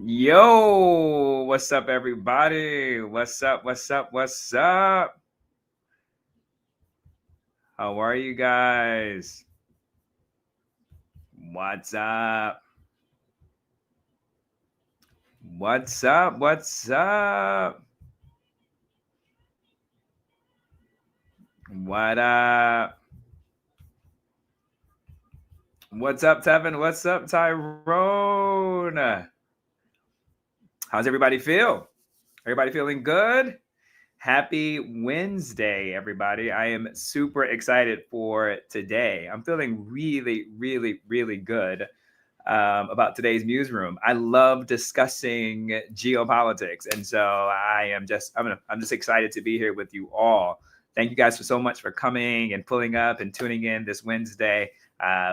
Yo, what's up, everybody? What's up? What's up? What's up? How are you guys? What's up? What's up? What's up? What up? What's up, Tevin? What's up, Tyrone? How's everybody feel? Everybody feeling good? Happy Wednesday, everybody. I am super excited for today. I'm feeling really, really, really good about today's MuseRoom. I love discussing geopolitics. And so I'm just excited to be here with you all. Thank you guys so much for coming and pulling up and tuning in this Wednesday.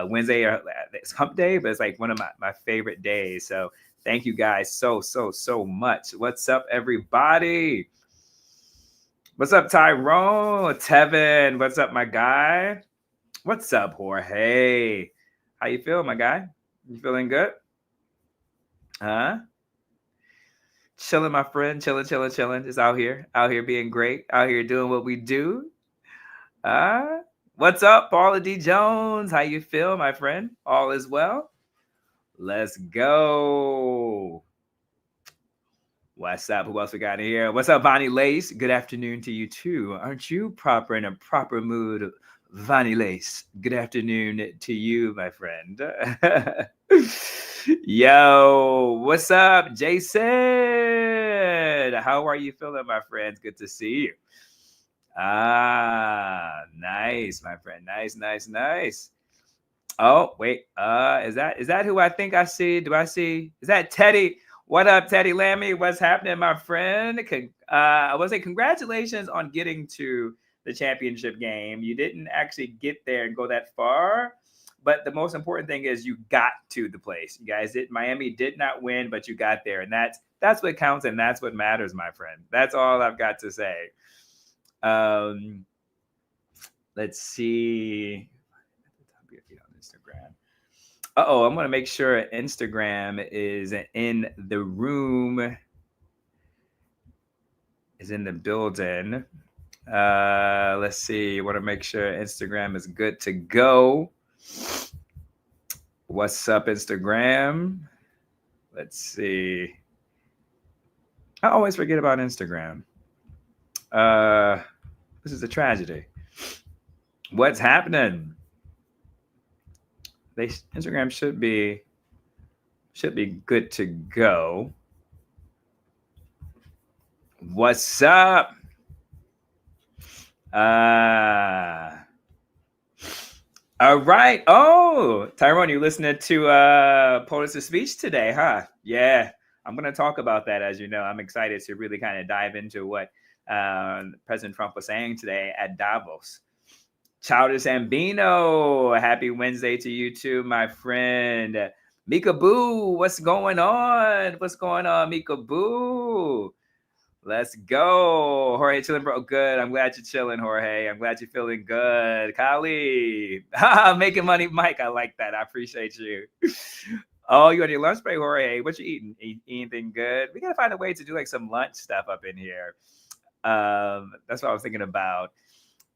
Wednesday, it's hump day, but it's like one of my favorite days. So thank you guys so much. What's up, everybody? What's up, Tyrone? Tevin, what's up, my guy? What's up, Jorge? How you feel, my guy? You feeling good? Huh? Chilling, my friend. Chilling. Just out here being great. Out here doing what we do. What's up, Paula D. Jones? How you feel, my friend? All is well? Let's go. What's up? Who else we got here? What's up, Vonnie Lace? Good afternoon to you too. Aren't you in a proper mood, Vonnie Lace? Good afternoon to you, my friend. Yo, what's up, Jason? How are you feeling, my friends? Good to see you. Nice, my friend. Nice. Oh, wait. Is that who I think I see? Do I see? Is that Teddy? What up, Teddy Lammy? What's happening, my friend? I was say congratulations on getting to the championship game. You didn't actually get there and go that far, but the most important thing is you got to the place. You guys did. Miami did not win, but you got there, and that's what counts, and that's what matters, my friend. That's all I've got to say. Let's see. On Instagram. I'm going to make sure Instagram is in the room, is in the building. Let's see. I want to make sure Instagram is good to go. What's up, Instagram? Let's see. I always forget about Instagram. This is a tragedy. What's happening? Instagram should be good to go. What's up? All right. Oh, Tyrone, you listening to Polis's speech today, huh? Yeah, I'm going to talk about that. As you know, I'm excited to really kind of dive into what President Trump was saying today at Davos. Childish Ambino, happy Wednesday to you too, my friend. Mika Boo, what's going on? What's going on, Mika Boo? Let's go. Jorge, chilling, bro. Good. I'm glad you're chilling, Jorge. I'm glad you're feeling good. Kali, making money, Mike. I like that. I appreciate you. Oh, you on your lunch break, Jorge? What you eating? Anything good? We got to find a way to do like some lunch stuff up in here. That's what I was thinking about.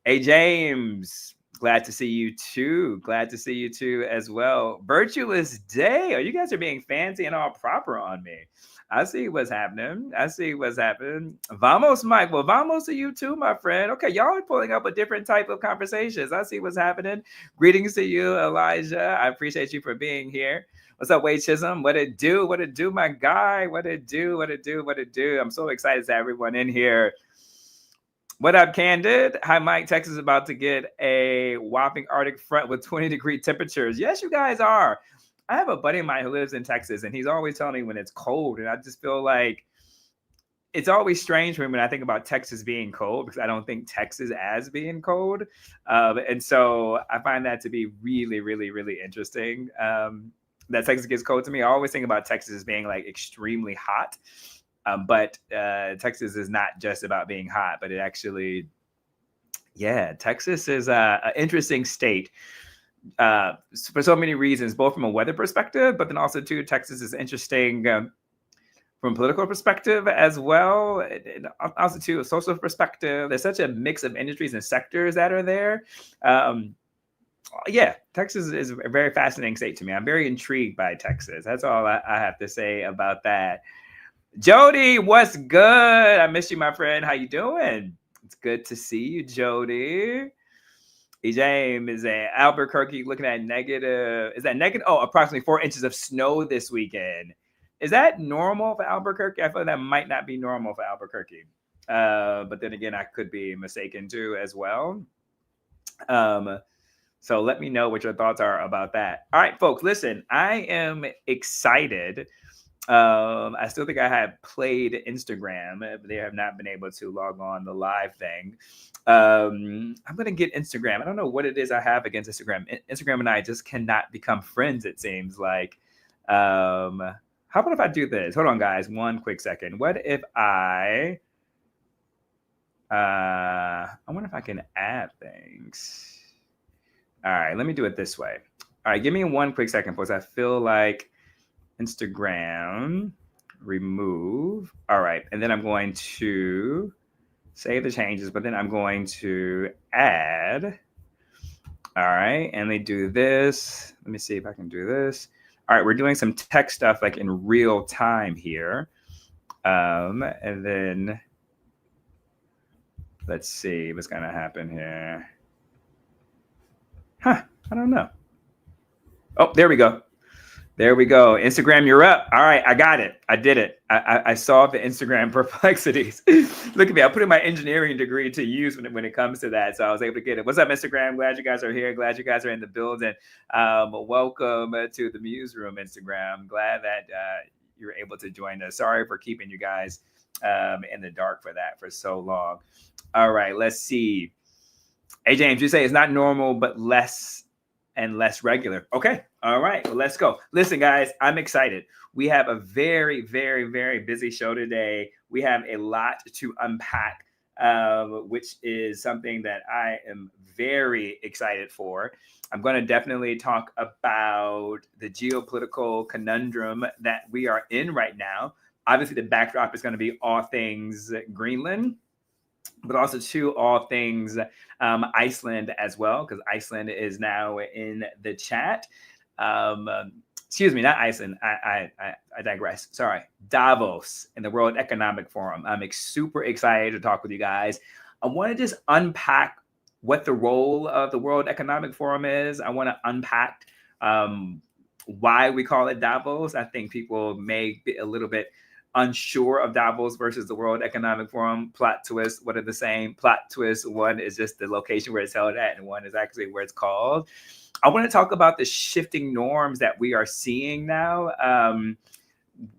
Hey, James, glad to see you too. Glad to see you too as well. Virtuous day. Oh, you guys are being fancy and all proper on me. I see what's happening. Vamos, Mike. Well, vamos to you too, my friend. Okay, y'all are pulling up a different type of conversations. I see what's happening. Greetings to you, Elijah. I appreciate you for being here. What's up, Wade Chisholm? What it do, my guy? What it do? I'm so excited to have everyone in here. What up, Candid? Hi, Mike. Texas is about to get a whopping Arctic front with 20-degree temperatures. Yes, you guys are. I have a buddy of mine who lives in Texas, and he's always telling me when it's cold, and I just feel like it's always strange for me when I think about Texas being cold, because I don't think Texas as being cold. And so I find that to be really, really, really interesting, that Texas gets cold to me. I always think about Texas as being like extremely hot. But Texas is not just about being hot, but it actually, Texas is an interesting state for so many reasons, both from a weather perspective, but then also too, Texas is interesting from a political perspective as well, and also too a social perspective. There's such a mix of industries and sectors that are there. Yeah, Texas is a very fascinating state to me. I'm very intrigued by Texas. That's all I have to say about that. Jody, what's good? I miss you, my friend. How you doing? It's good to see you, Jody. James is at Albuquerque looking at negative. Is that negative? Oh, approximately 4 inches of snow this weekend. Is that normal for Albuquerque? I feel like that might not be normal for Albuquerque. But then again, I could be mistaken too as well. So let me know what your thoughts are about that. All right, folks, listen, I am excited. I still think I have played Instagram, but they have not been able to log on the live thing. I'm gonna get Instagram. I don't know what it is I have against Instagram. Instagram and I just cannot become friends. It seems like. How about if I do this? Hold on, guys. One quick second. What if I wonder if I can add things. All right, let me do it this way. All right, give me one quick second, folks. I feel like Instagram, remove. All right, and then I'm going to save the changes, but then I'm going to add. All right, and they do this. Let me see if I can do this. All right, we're doing some tech stuff like in real time here. And then let's see what's gonna happen here. I don't know. Oh, there we go. There we go. Instagram, you're up. All right, I got it. I did it. I solved the Instagram perplexities. Look at me. I put in my engineering degree to use when it comes to that. So I was able to get it. What's up, Instagram? Glad you guys are here. Glad you guys are in the building. Welcome to the MuseRoom, Instagram. Glad that you're able to join us. Sorry for keeping you guys in the dark for that for so long. All right, let's see. Hey, James, you say it's not normal, but less and less regular. Okay. All right. Well, let's go. Listen, guys, I'm excited. We have a very, very, very busy show today. We have a lot to unpack, which is something that I am very excited for. I'm going to definitely talk about the geopolitical conundrum that we are in right now. Obviously, the backdrop is going to be all things Greenland, but also to all things Iceland as well, because Iceland is now in the chat. Excuse me, not Iceland. I digress. Sorry. Davos and the World Economic Forum. I'm super excited to talk with you guys. I want to just unpack what the role of the World Economic Forum is. I want to unpack why we call it Davos. I think people may be a little bit unsure of Davos versus the World Economic Forum. Plot twist, what are the same? Plot twist, one is just the location where it's held at, and one is actually where it's called. I want to talk about the shifting norms that we are seeing now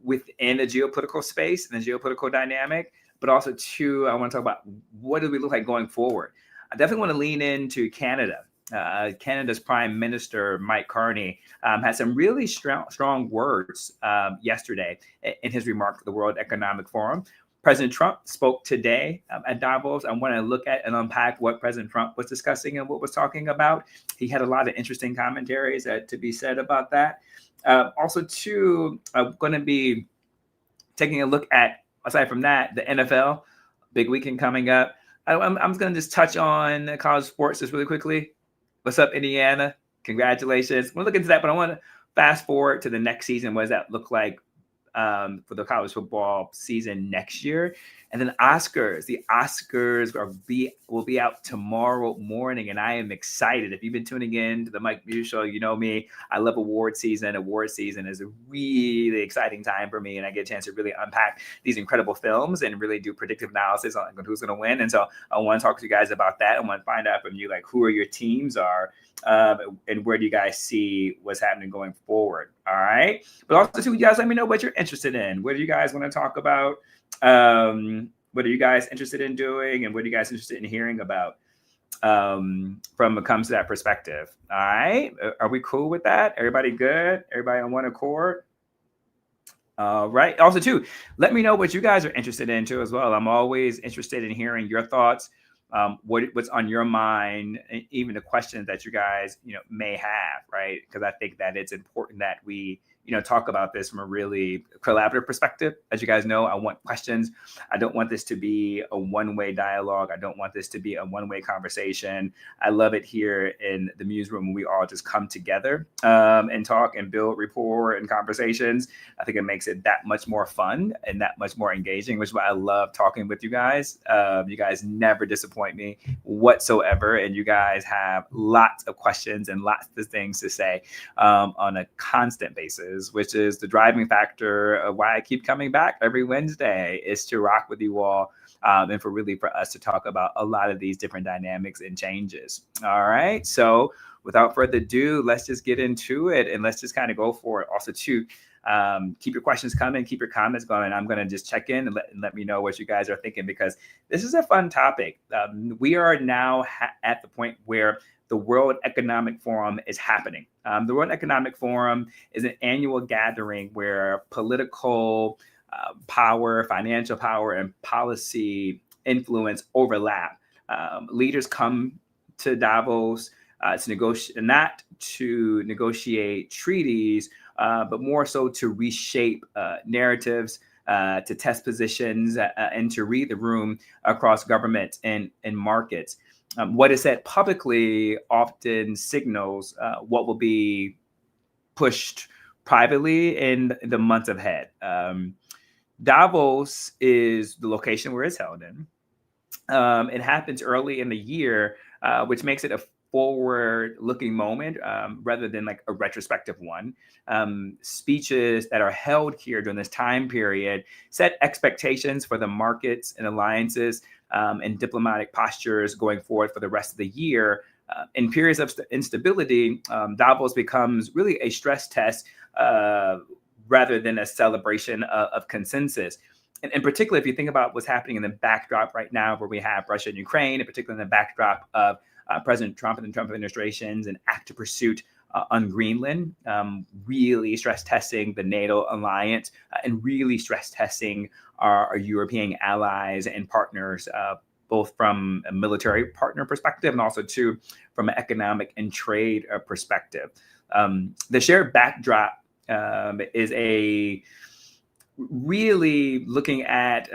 within the geopolitical space and the geopolitical dynamic, but also too, I want to talk about what do we look like going forward. I definitely want to lean into Canada. Canada's Prime Minister, Mike Carney, had some really strong words yesterday in his remarks at the World Economic Forum. President Trump spoke today at Davos. I want to look at and unpack what President Trump was discussing and what was talking about. He had a lot of interesting commentaries to be said about that. Also, too, I'm going to be taking a look at, aside from that, the NFL, big weekend coming up. I'm going to just touch on college sports just really quickly. What's up, Indiana? Congratulations. We'll look into that, but I want to fast forward to the next season. What does that look like for the college football season next year? And then Oscars. The Oscars will be out tomorrow morning, and I am excited. If you've been tuning in to the Mike Muse Show, you know me. I love award season. Award season is a really exciting time for me, and I get a chance to really unpack these incredible films and really do predictive analysis on who's going to win. And so I want to talk to you guys about that. I want to find out from you, like, who are your teams are, and where do you guys see what's happening going forward? All right. But also, too, you guys let me know what you're interested in. What do you guys want to talk about? What are you guys interested in doing, and what are you guys interested in hearing about from when it comes to that perspective? All right. Are we cool with that? Everybody good? Everybody on one accord? All right. Also, too, let me know what you guys are interested in, too, as well. I'm always interested in hearing your thoughts, what's on your mind, even the questions that you guys may have, right? Because I think that it's important that we talk about this from a really collaborative perspective. As you guys know, I want questions. I don't want this to be a one-way dialogue. I don't want this to be a one-way conversation. I love it here in the MuseRoom when we all just come together and talk and build rapport and conversations. I think it makes it that much more fun and that much more engaging, which is why I love talking with you guys. You guys never disappoint me whatsoever, and you guys have lots of questions and lots of things to say on a constant basis, which is the driving factor of why I keep coming back every Wednesday, is to rock with you all and for us to talk about a lot of these different dynamics and changes. All right. So without further ado, let's just get into it and let's just kind of go for it. Also, to keep your questions coming, keep your comments going. I'm going to just check in and let me know what you guys are thinking, because this is a fun topic. We are now at the point where the World Economic Forum is happening. The World Economic Forum is an annual gathering where political power, financial power, and policy influence overlap. Leaders come to Davos to negotiate, not to negotiate treaties, but more so to reshape narratives, to test positions, and to read the room across governments and markets. What is said publicly often signals what will be pushed privately in the months ahead. Davos is the location where it's held in. It happens early in the year, which makes it a forward-looking moment rather than like a retrospective one. Speeches that are held here during this time period set expectations for the markets and alliances and diplomatic postures going forward for the rest of the year. In periods of instability, Davos becomes really a stress test rather than a celebration of consensus. And in particular, if you think about what's happening in the backdrop right now, where we have Russia and Ukraine, and particularly in the backdrop of President Trump and the Trump administration's an active pursuit on Greenland, really stress testing the NATO alliance and really stress testing our European allies and partners, both from a military partner perspective and also from an economic and trade perspective. The shared backdrop is a really looking at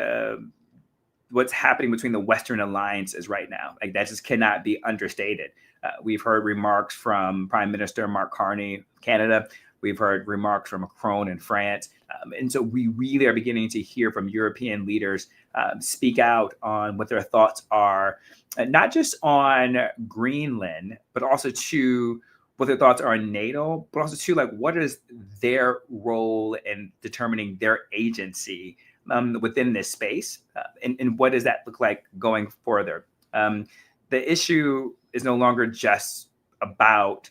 what's happening between the Western alliances right now. Like, that just cannot be understated. We've heard remarks from Prime Minister Mark Carney, Canada. We've heard remarks from Macron in France. And so we really are beginning to hear from European leaders speak out on what their thoughts are, not just on Greenland, but also to what their thoughts are on NATO, but also to like what is their role in determining their agency within this space, and what does that look like going further? The issue is no longer just about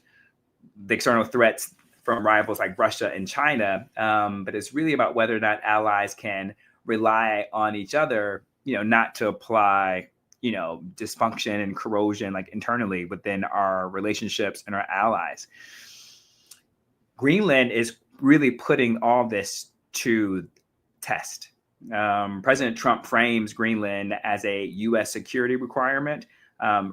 the external threats from rivals like Russia and China, but it's really about whether or not allies can rely on each other, not to apply, dysfunction and corrosion like internally within our relationships and our allies. Greenland is really putting all this to test. President Trump frames Greenland as a U.S. security requirement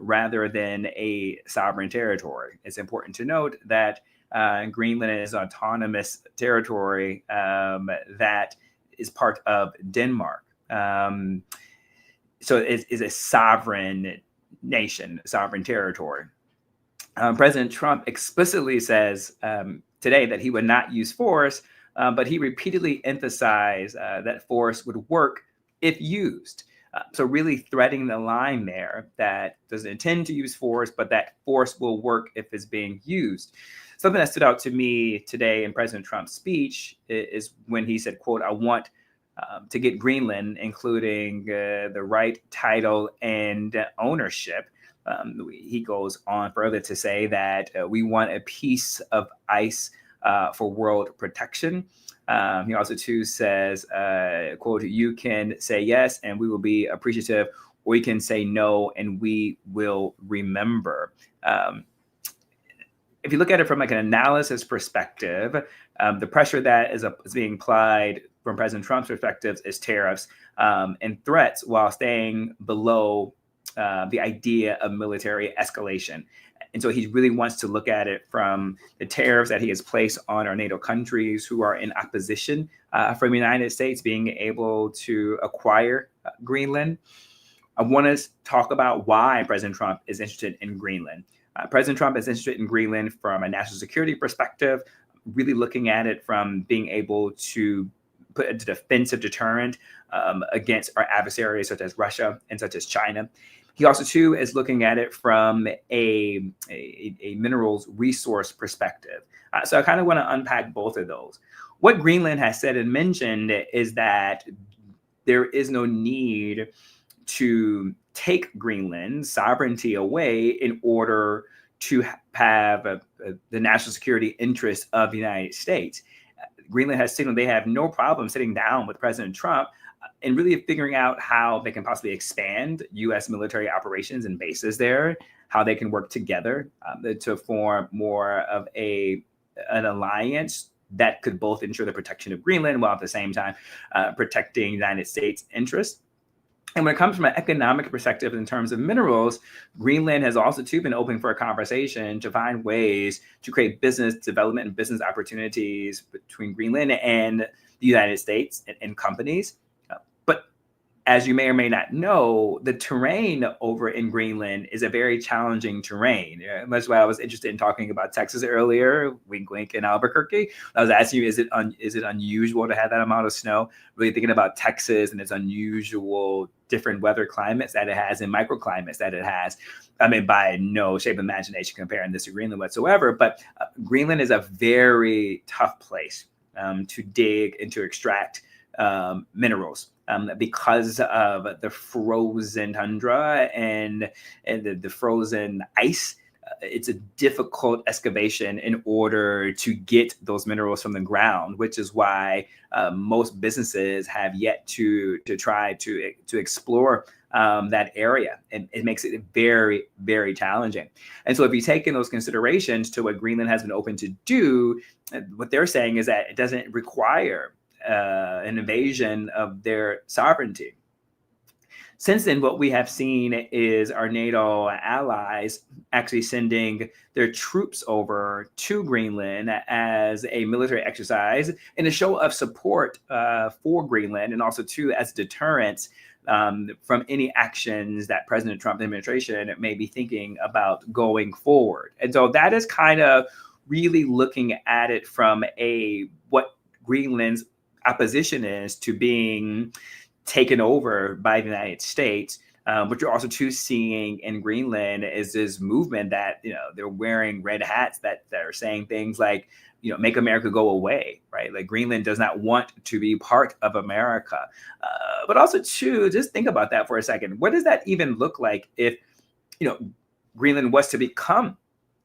rather than a sovereign territory. It's important to note that Greenland is autonomous territory that is part of Denmark. So it is a sovereign nation, sovereign territory. President Trump explicitly says today that he would not use force, but he repeatedly emphasized that force would work if used. So really threading the line there that doesn't intend to use force, but that force will work if it's being used. Something that stood out to me today in President Trump's speech is when he said, quote, "I want to get Greenland, including the right, title, and ownership." He goes on further to say that we want a piece of ice for world protection. He also too says, quote, "You can say yes and we will be appreciative, or you can say no and we will remember." If you look at it from like an analysis perspective, the pressure that is being applied from President Trump's perspective is tariffs and threats, while staying below the idea of military escalation. And so he really wants to look at it from the tariffs that he has placed on our NATO countries who are in opposition from the United States being able to acquire Greenland. I want to talk about why President Trump is interested in Greenland. President Trump is interested in Greenland from a national security perspective, really looking at it from being able to put a defensive deterrent against our adversaries such as Russia and such as China. He also, too, is looking at it from a minerals resource perspective. So I kind of want to unpack both of those. What Greenland has said and mentioned is that there is no need to take Greenland's sovereignty away in order to have the national security interests of the United States. Greenland has signaled they have no problem sitting down with President Trump and really figuring out how they can possibly expand U.S. military operations and bases there, how they can work together to form more of an alliance that could both ensure the protection of Greenland while at the same time protecting United States interests. And when it comes from an economic perspective in terms of minerals, Greenland has also too been open for a conversation to find ways to create business development and business opportunities between Greenland and the United States and companies. But as you may or may not know, the terrain over in Greenland is a very challenging terrain. That's why I was interested in talking about Texas earlier, wink, wink, in Albuquerque. I was asking you, is it unusual to have that amount of snow? Really thinking about Texas and its unusual different weather climates that it has and microclimates that it has. I mean, by no shape of imagination comparing this to Greenland whatsoever, but Greenland is a very tough place to dig and to extract minerals. Because of the frozen tundra and the frozen ice, it's a difficult excavation in order to get those minerals from the ground, which is why most businesses have yet to try to explore that area. And it makes it very, very challenging. And so if you take in those considerations to what Greenland has been open to do, what they're saying is that it doesn't require an invasion of their sovereignty. Since then, what we have seen is our NATO allies actually sending their troops over to Greenland as a military exercise in a show of support for Greenland, and also too as deterrence from any actions that President Trump administration may be thinking about going forward. And so that is kind of really looking at it from what Greenland's opposition is to being taken over by the United States. But you're also too seeing in Greenland is this movement that, they're wearing red hats that are saying things like, make America go away, right? Like Greenland does not want to be part of America. But also too, just think about that for a second. What does that even look like if, Greenland was to become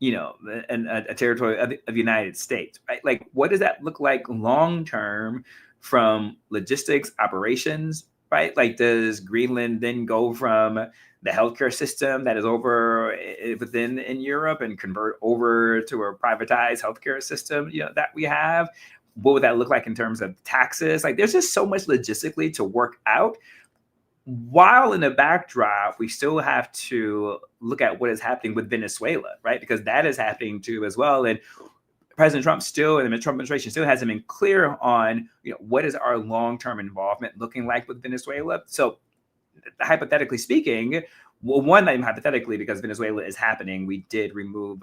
a territory of the United States, right? Like, what does that look like long term from logistics, operations, right? Like, does Greenland then go from the healthcare system that is over within in Europe and convert over to a privatized healthcare system, that we have? What would that look like in terms of taxes? Like, there's just so much logistically to work out. While in the backdrop, we still have to look at what is happening with Venezuela, right? Because that is happening too as well. And President Trump still, and the Trump administration still hasn't been clear on, what is our long-term involvement looking like with Venezuela. So hypothetically speaking, well, one, not even hypothetically, because Venezuela is happening, we did remove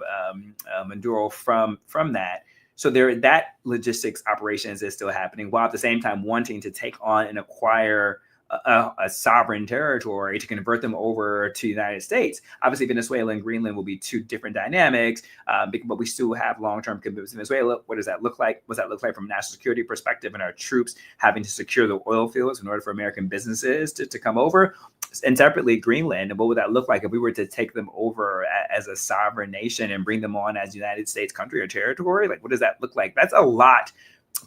Maduro from that. So that logistics operations is still happening, while at the same time wanting to take on and acquire a sovereign territory to convert them over to the United States. Obviously, Venezuela and Greenland will be two different dynamics, but we still have long-term commitments to Venezuela. What does that look like? What does that look like from a national security perspective and our troops having to secure the oil fields in order for American businesses to come over? And separately, Greenland, and what would that look like if we were to take them over as a sovereign nation and bring them on as United States country or territory? Like, what does that look like? That's a lot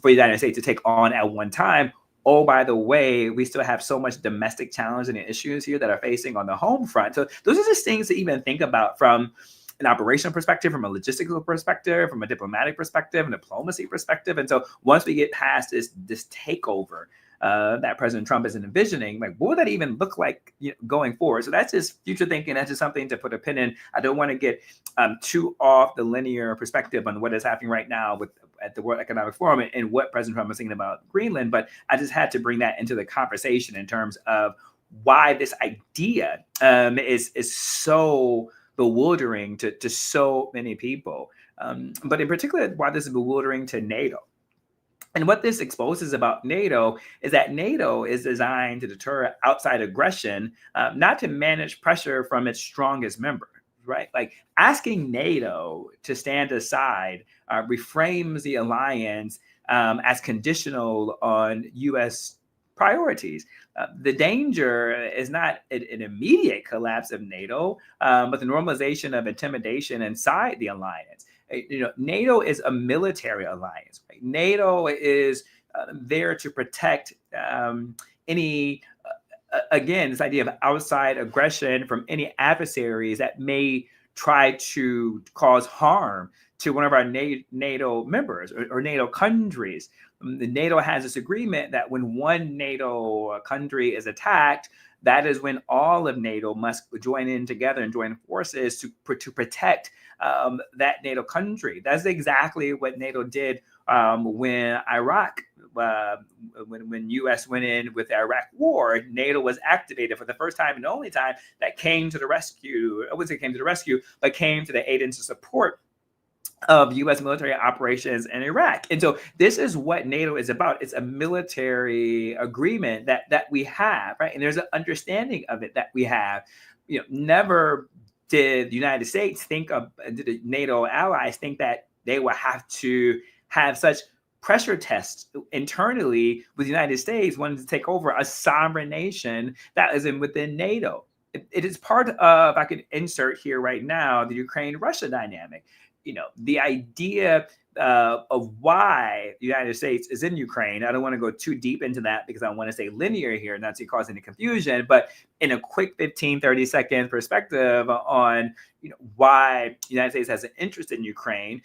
for the United States to take on at one time. Oh, by the way, we still have so much domestic challenges and issues here that are facing on the home front. So those are just things to even think about from an operational perspective, from a logistical perspective, from a diplomatic perspective, and diplomacy perspective. And so once we get past this takeover, that President Trump is envisioning, like what would that even look like going forward? So that's just future thinking. That's just something to put a pin in. I don't want to get too off the linear perspective on what is happening right now at the World Economic Forum and what President Trump is thinking about Greenland. But I just had to bring that into the conversation in terms of why this idea is so bewildering to so many people. But in particular, why this is bewildering to NATO. And what this exposes about NATO is that NATO is designed to deter outside aggression, not to manage pressure from its strongest member, right? Like asking NATO to stand aside reframes the alliance as conditional on U.S. priorities. The danger is not an immediate collapse of NATO, but the normalization of intimidation inside the alliance. NATO is a military alliance. Right? NATO is there to protect any, again, this idea of outside aggression from any adversaries that may try to cause harm to one of our NATO members or NATO countries. The NATO has this agreement that when one NATO country is attacked, that is when all of NATO must join in together and join forces to protect that NATO country. That's exactly what NATO did when Iraq, when U.S. went in with the Iraq war. NATO was activated for the first time and the only time that came to the rescue. I wouldn't say came to the rescue, but came to the aid and support of U.S. military operations in Iraq. And so this is what NATO is about. It's a military agreement that we have, right? And there's an understanding of it that we have. Never did the United States did the NATO allies think that they would have to have such pressure tests internally with the United States wanting to take over a sovereign nation that is within NATO. It is part of, I could insert here right now, the Ukraine-Russia dynamic. The idea of why the United States is in Ukraine. I don't want to go too deep into that because I want to stay linear here, not to cause any confusion, but in a quick 15, 30-second perspective on why the United States has an interest in Ukraine,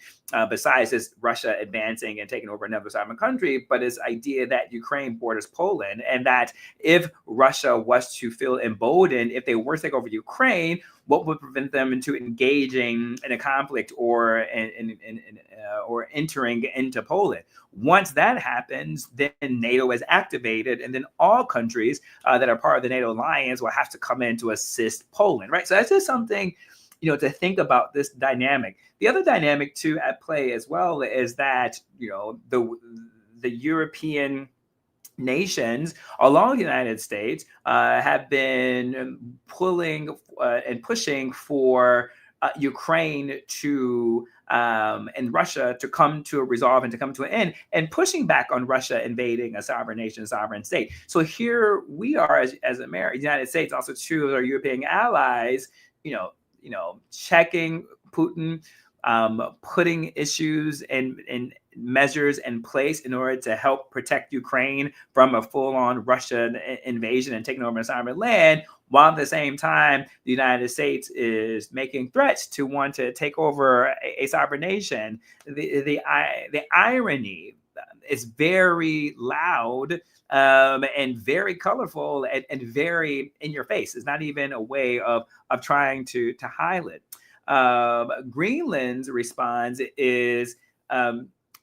besides just Russia advancing and taking over another sovereign country, but this idea that Ukraine borders Poland, and that if Russia was to feel emboldened, if they were to take over Ukraine, what would prevent them into engaging in a conflict or or entering into Poland? Once that happens, then NATO is activated, and then all countries that are part of the NATO alliance will have to come in to assist Poland, right? So that's just something to think about, this dynamic. The other dynamic too at play as well is that the European nations along the United States have been pulling and pushing for Ukraine to and Russia to come to a resolve and to come to an end, and pushing back on Russia invading a sovereign nation, sovereign state. So here we are as America, United States, also two of our European allies, checking Putin, putting issues and measures in place in order to help protect Ukraine from a full-on Russian invasion and taking over a sovereign land, while at the same time the United States is making threats to want to take over a sovereign nation. The irony is very loud and very colorful and very in your face. It's not even a way of trying to hide it. Greenland's response is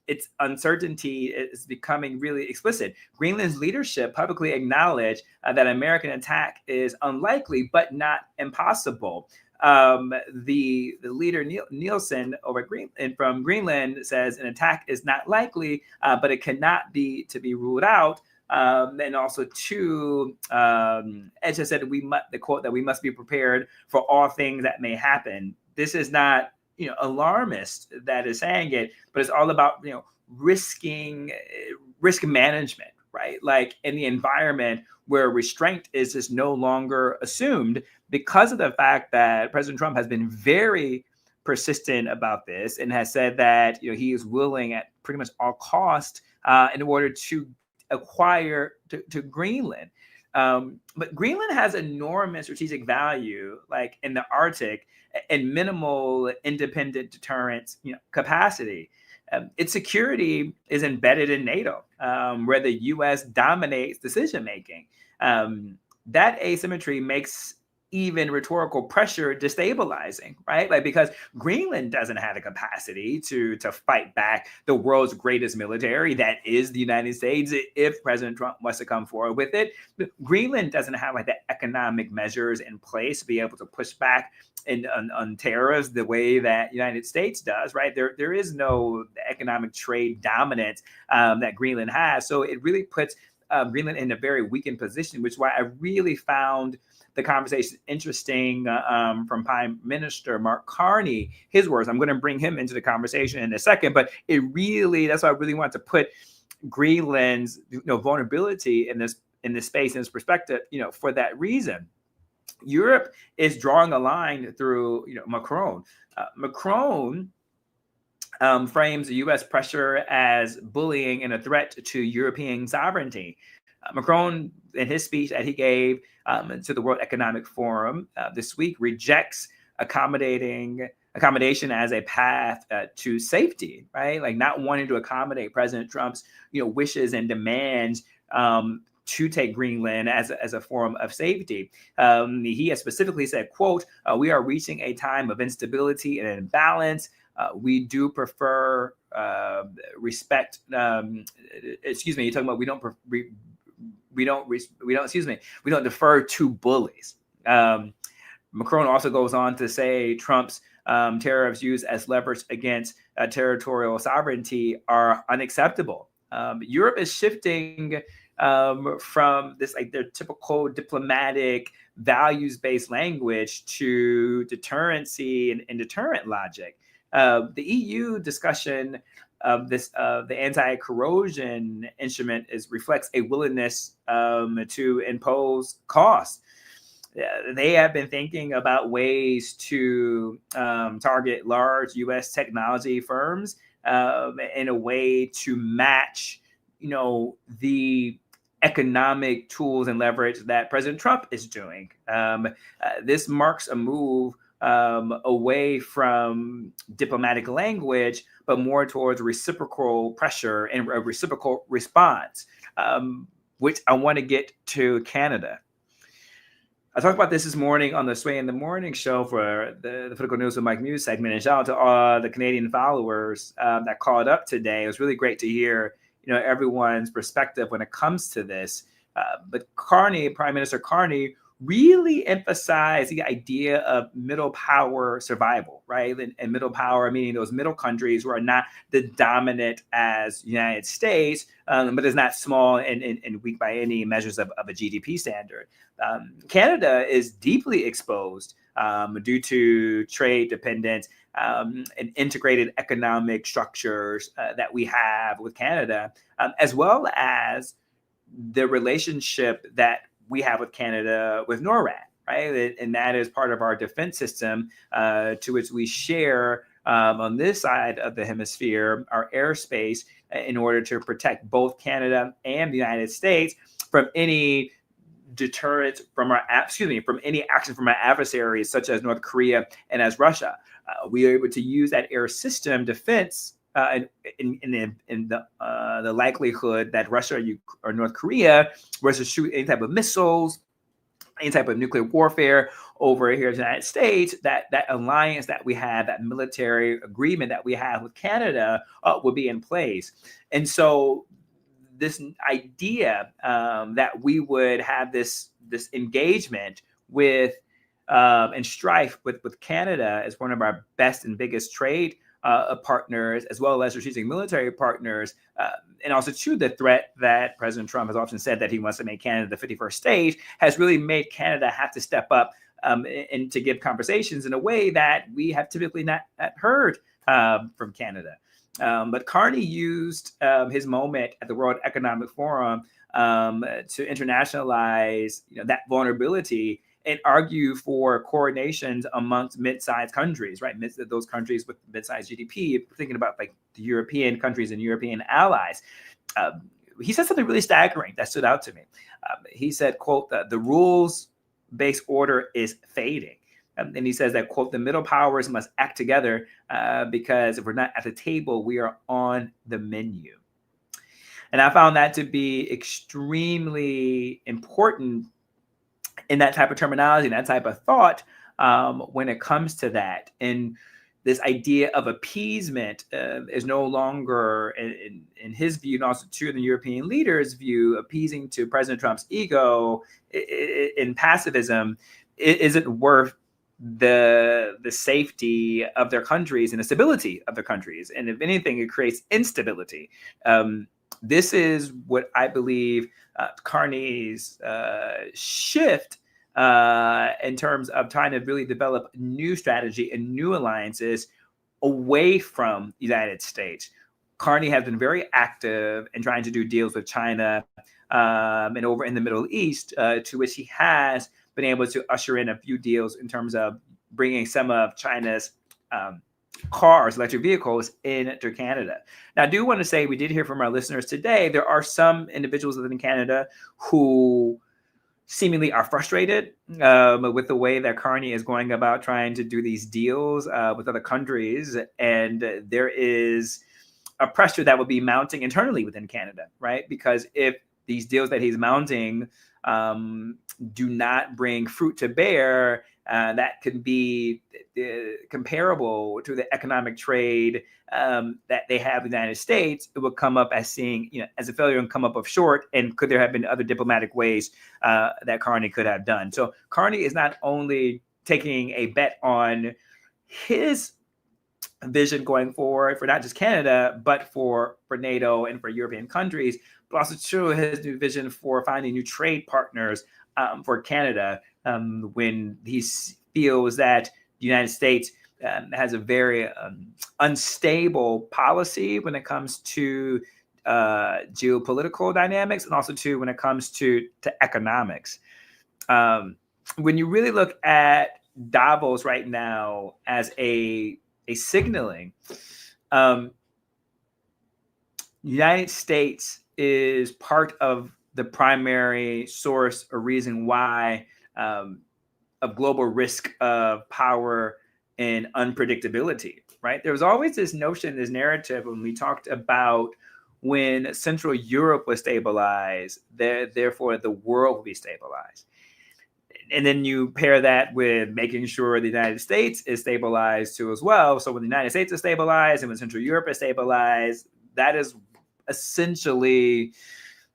its uncertainty is becoming really explicit. Greenland's leadership publicly acknowledged that American attack is unlikely, but not impossible. The leader Nielsen from Greenland says an attack is not likely, but it cannot be ruled out. And also, too, Edge has said the quote that we must be prepared for all things that may happen. This is not alarmist that is saying it, but it's all about risk management, right? Like in the environment where restraint is just no longer assumed, because of the fact that President Trump has been very persistent about this and has said that he is willing at pretty much all cost in order to acquire to Greenland. But Greenland has enormous strategic value, like in the Arctic, and minimal independent deterrence capacity. its security is embedded in NATO, where the U.S. dominates decision making. That asymmetry makes even rhetorical pressure destabilizing, right? Like, because Greenland doesn't have the capacity to fight back the world's greatest military, that is the United States, if President Trump wants to come forward with it. Greenland doesn't have like the economic measures in place to be able to push back on tariffs the way that United States does, right? There is no economic trade dominance that Greenland has. So it really puts Greenland in a very weakened position, which is why I really found the conversation interesting from Prime Minister Mark Carney, his words. I'm going to bring him into the conversation in a second, but that's why I really want to put Greenland's vulnerability in this space, in this perspective, for that reason. Europe is drawing a line through Macron. Macron frames U.S. pressure as bullying and a threat to European sovereignty. Macron, in his speech that he gave to the World Economic Forum this week, rejects accommodating accommodation as a path to safety, right? Like not wanting to accommodate President Trump's, wishes and demands to take Greenland as a form of safety. He has specifically said, quote, "We are reaching a time of instability and imbalance. We do prefer respect." Excuse me. You're talking about we don't defer to bullies. Macron also goes on to say Trump's tariffs used as leverage against territorial sovereignty are unacceptable. Europe is shifting from this, like their typical diplomatic values-based language to deterrency and deterrent logic. The EU discussion of the anti-corrosion instrument reflects a willingness to impose costs. They have been thinking about ways to target large U.S. technology firms in a way to match, the economic tools and leverage that President Trump is doing. This marks a move away from diplomatic language, but more towards reciprocal pressure and a reciprocal response, which I want to get to Canada. I talked about this morning on the Sway in the Morning show for the Political News with Mike Muse segment. And shout out to all the Canadian followers that called up today. It was really great to hear, everyone's perspective when it comes to this. But Prime Minister Carney, really emphasized the idea of middle power survival, right? And middle power, meaning those middle countries who are not the dominant as United States, but is not small and weak by any measures of a GDP standard. Canada is deeply exposed due to trade dependence and integrated economic structures that we have with Canada, as well as the relationship that we have with Canada with NORAD, right? And that is part of our defense system to which we share on this side of the hemisphere, our airspace, in order to protect both Canada and the United States from any deterrent from any action from our adversaries, such as North Korea and as Russia. We are able to use that air system defense in the likelihood that Russia or North Korea was to shoot any type of missiles, any type of nuclear warfare over here in the United States, that alliance that we have, that military agreement that we have with Canada will be in place. And so this idea that we would have this engagement with and strife with Canada as one of our best and biggest trade partners, as well as strategic military partners, and also to the threat that President Trump has often said that he wants to make Canada the 51st state, has really made Canada have to step up and to give conversations in a way that we have typically not heard from Canada. But Carney used his moment at the World Economic Forum to internationalize that vulnerability and argue for coordinations amongst mid-sized countries, right? Those countries with mid-sized GDP, thinking about like the European countries and European allies. He said something really staggering that stood out to me. He said, quote, "The rules-based order is fading." And he says that, quote, the middle powers must act together because if we're not at the table, we are on the menu. And I found that to be extremely important in that type of terminology, and that type of thought when it comes to that. And this idea of appeasement is no longer, in his view, and also true in the European leaders' view, appeasing to President Trump's ego in pacifism isn't worth the safety of their countries and the stability of their countries. And if anything, it creates instability. This is what I believe Carney's shift in terms of trying to really develop new strategy and new alliances away from the United States. Carney has been very active in trying to do deals with China and over in the Middle East, to which he has been able to usher in a few deals in terms of bringing some of China's cars, electric vehicles, into Canada. Now, I do want to say we did hear from our listeners today. There are some individuals within Canada who seemingly are frustrated with the way that Carney is going about trying to do these deals with other countries. And there is a pressure that will be mounting internally within Canada, right? Because if these deals that he's mounting do not bring fruit to bear, that could be comparable to the economic trade that they have in the United States. It would come up as seeing, as a failure and come up of short. And could there have been other diplomatic ways that Carney could have done? So Carney is not only taking a bet on his vision going forward for not just Canada, but for NATO and for European countries, but also true his new vision for finding new trade partners for Canada when he feels that the United States has a very unstable policy when it comes to geopolitical dynamics, and also when it comes to economics. When you really look at Davos right now as a signaling, United States is part of the primary source or reason why of global risk of power and unpredictability, right? There was always this notion, this narrative when we talked about when Central Europe was stabilized, therefore the world will be stabilized. And then you pair that with making sure the United States is stabilized too as well. So when the United States is stabilized and when Central Europe is stabilized, that is essentially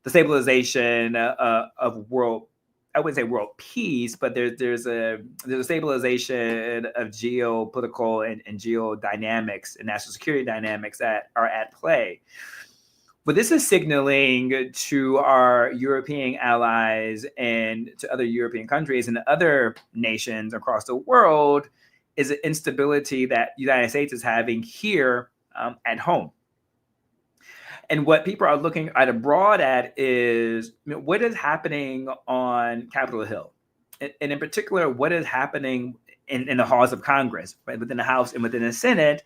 the stabilization of world, I wouldn't say world peace, but there's a stabilization of geopolitical and geodynamics and national security dynamics that are at play. But this is signaling to our European allies and to other European countries and other nations across the world is an instability that the United States is having here at home. And what people are looking at abroad at is what is happening on Capitol Hill. And in particular, what is happening in the halls of Congress, right, within the House and within the Senate,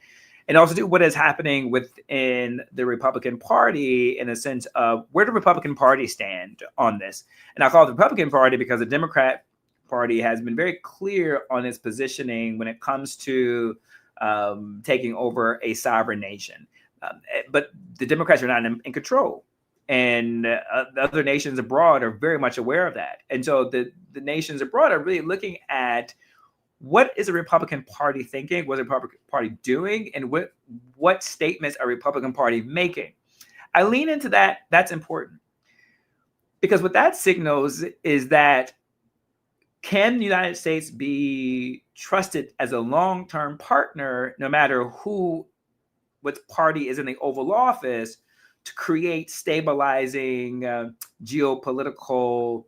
and also what is happening within the Republican Party in a sense of where the Republican Party stand on this. And I call it the Republican Party because the Democrat Party has been very clear on its positioning when it comes to taking over a sovereign nation. But the Democrats are not in control. And the other nations abroad are very much aware of that. And so the nations abroad are really looking at what is the Republican Party thinking? What is the Republican Party doing? And what statements are Republican Party making? I lean into that. That's important. Because what that signals is that can the United States be trusted as a long-term partner, no matter what party is in the Oval Office, to create stabilizing geopolitical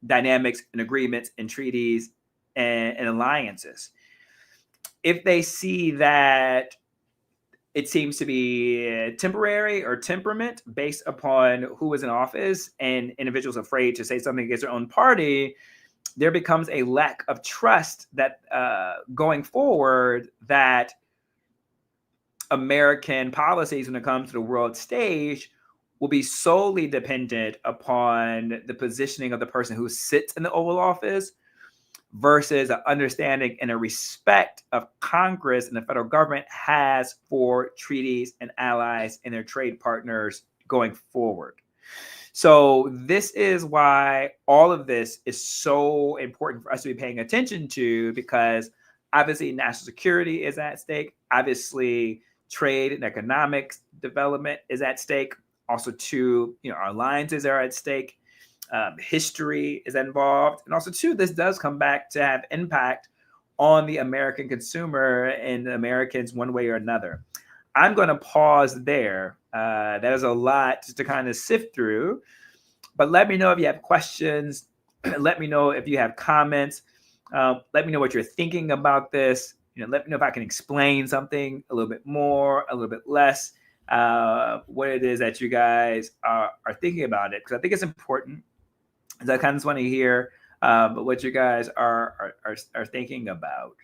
dynamics and agreements and treaties and alliances? If they see that it seems to be temporary or temperament based upon who is in office and individuals afraid to say something against their own party, there becomes a lack of trust that going forward that American policies when it comes to the world stage will be solely dependent upon the positioning of the person who sits in the Oval Office versus an understanding and a respect of Congress and the federal government has for treaties and allies and their trade partners going forward. So this is why all of this is so important for us to be paying attention to, because obviously national security is at stake. Obviously, trade and economic development is at stake. Also, too, our alliances are at stake. History is involved, and also too, this does come back to have impact on the American consumer and Americans one way or another. I'm going to pause there. That is a lot to kind of sift through, but let me know if you have questions. Let me know if you have comments. Let me know what you're thinking about this. Let me know if I can explain something a little bit more, a little bit less, what it is that you guys are thinking about it, because I think it's important. I kind of just want to hear what you guys are thinking about.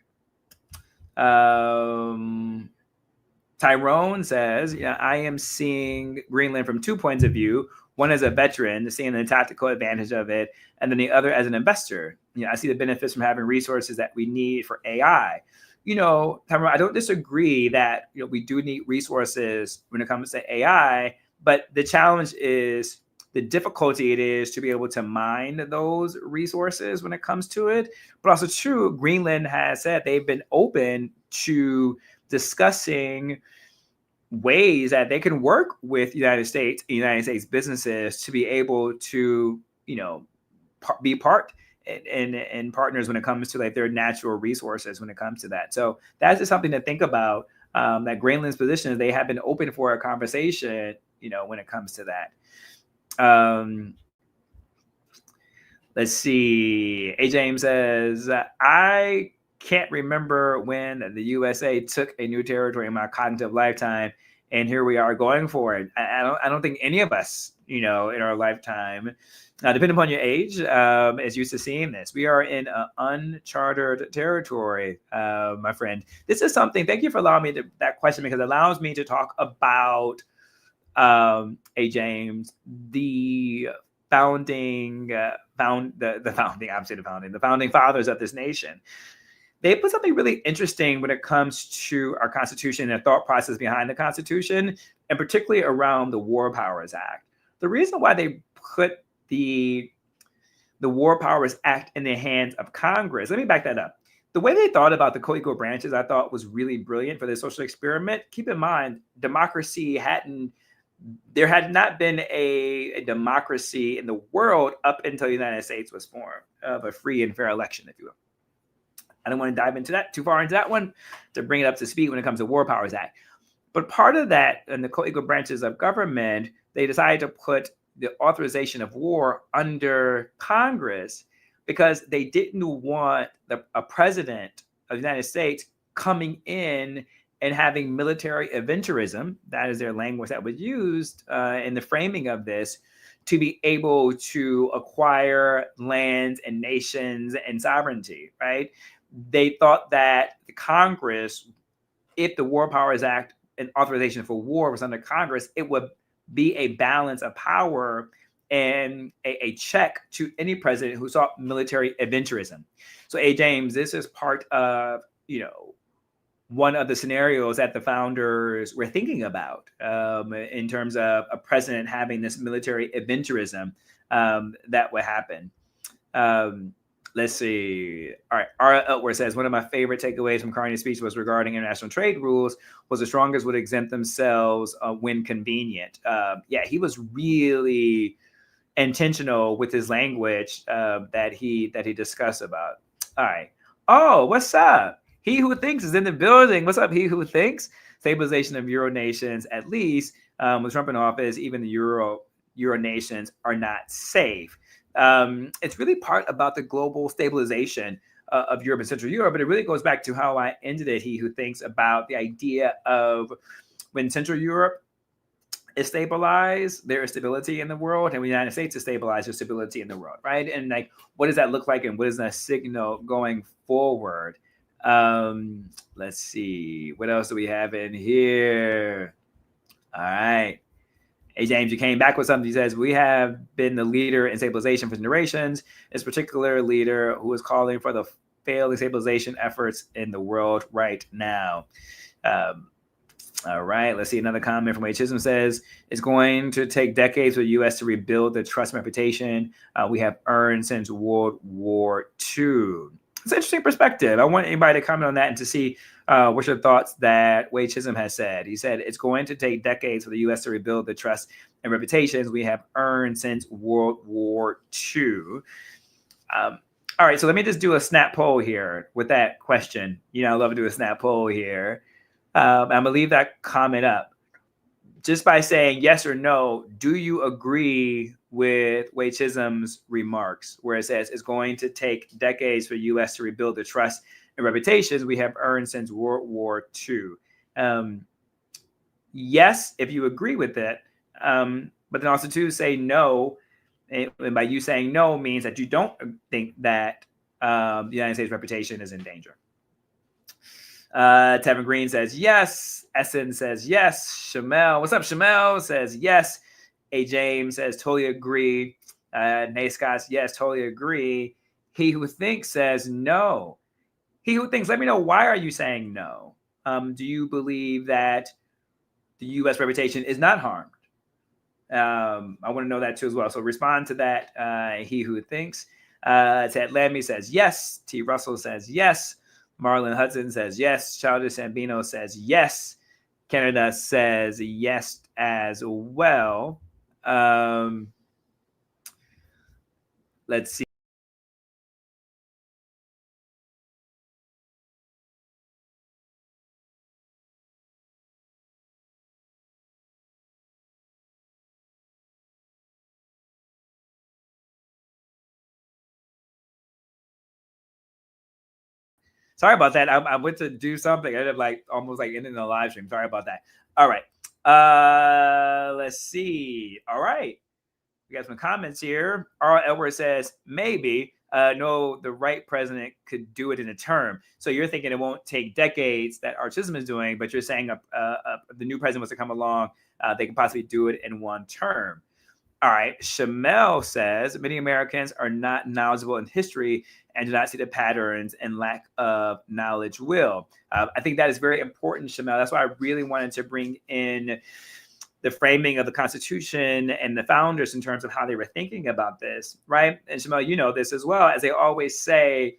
Tyrone says, I am seeing Greenland from 2 points of view. One as a veteran, seeing the tactical advantage of it, and then the other as an investor. I see the benefits from having resources that we need for AI. Tyrone, I don't disagree that we do need resources when it comes to AI, but the challenge is the difficulty it is to be able to mine those resources when it comes to it. But also true, Greenland has said they've been open to discussing ways that they can work with United States businesses to be able to, be part and partners when it comes to like their natural resources when it comes to that. So that's just something to think about, that Greenland's position is they have been open for a conversation, when it comes to that. Let's see. A. James says, I can't remember when the USA took a new territory in my cognitive lifetime, and here we are going for it. I don't think any of us, in our lifetime, depending upon your age, is used to seeing this. We are in uncharted territory, my friend. This is something. Thank you for allowing me that question, because it allows me to talk about A. James, the founding fathers of this nation. They put something really interesting when it comes to our Constitution and the thought process behind the Constitution, and particularly around the War Powers Act. The reason why they put the War Powers Act in the hands of Congress, let me back that up. The way they thought about the co-equal branches, I thought was really brilliant for this social experiment. Keep in mind, there had not been a democracy in the world up until the United States was formed, of a free and fair election, if you will. I don't want to dive into that too far into that one to bring it up to speed when it comes to War Powers Act. But part of that, in the co-equal branches of government, they decided to put the authorization of war under Congress, because they didn't want a president of the United States coming in and having military aventurism, that is their language that was used in the framing of this, to be able to acquire lands and nations and sovereignty, right? They thought that the Congress, if the War Powers Act and authorization for war was under Congress, it would be a balance of power and a check to any president who sought military aventurism. So, A. James, this is part of, one of the scenarios that the founders were thinking about in terms of a president having this military aventurism that would happen. Let's see. All right. Ara Eltworth says, one of my favorite takeaways from Carney's speech was regarding international trade rules was the strongest would exempt themselves when convenient. Yeah, he was really intentional with his language that he discussed about. All right. Oh, what's up? He who thinks is in the building. What's up, he who thinks? Stabilization of Euro nations, at least with Trump in office, even the Euro nations are not safe. It's really part about the global stabilization of Europe and Central Europe, but it really goes back to how I ended it. He who thinks about the idea of when Central Europe is stabilized, there is stability in the world, and when the United States is stabilized, there's stability in the world, right? And like, what does that look like, and what is that signal going forward? Let's see, what else do we have in here? All right. Hey, James, you came back with something. He says, we have been the leader in stabilization for generations. This particular leader who is calling for the failed stabilization efforts in the world right now. All right, let's see another comment from Wade Chisholm says, it's going to take decades for the U.S. to rebuild the trust and reputation we have earned since World War II. It's an interesting perspective. I want anybody to comment on that and to see what's your thoughts that Wade Chisholm has said. He said, it's going to take decades for the U.S. to rebuild the trust and reputations we have earned since World War II. All right, so let me just do a snap poll here with that question. I love to do a snap poll here. I'm going to leave that comment up. Just by saying yes or no, do you agree with Wade Chisholm's remarks where it says it's going to take decades for the U.S. to rebuild the trust and reputations we have earned since World War II? Yes, if you agree with it, but then also to say no, and by you saying no means that you don't think that the United States reputation is in danger. Tevin Green says yes. Essen says yes. Shamel, what's up, Shamel? Says yes. A. James says totally agree. Nay Scott, yes, totally agree. He who thinks says no. He who thinks, let me know, why are you saying no? Do you believe that the U.S. reputation is not harmed? I want to know that too as well. So respond to that. He who thinks. Ted Lammy says yes. T. Russell says yes. Marlon Hudson says yes. Childish Sambino says yes. Canada says yes as well. Let's see. Sorry about that. I went to do something. I ended up almost ending the live stream. Sorry about that. All right. Let's see. All right. We got some comments here. R. Edwards says, maybe. No, the right president could do it in a term. So you're thinking it won't take decades that R. Chisholm is doing, but you're saying the new president was to come along, they can possibly do it in one term. All right. Shamel says, many Americans are not knowledgeable in history and do not see the patterns, and lack of knowledge will. I think that is very important, Shamel. That's why I really wanted to bring in the framing of the Constitution and the founders in terms of how they were thinking about this, right? And Shamel, you know this as well, as they always say,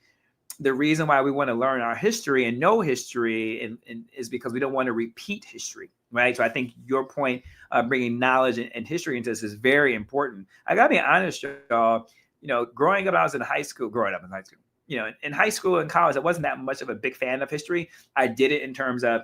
the reason why we want to learn our history and know history is because we don't want to repeat history, right? So I think your point of bringing knowledge and history into this is very important. I got to be honest, y'all, growing up, I was in high school, in high school and college, I wasn't that much of a big fan of history. I did it in terms of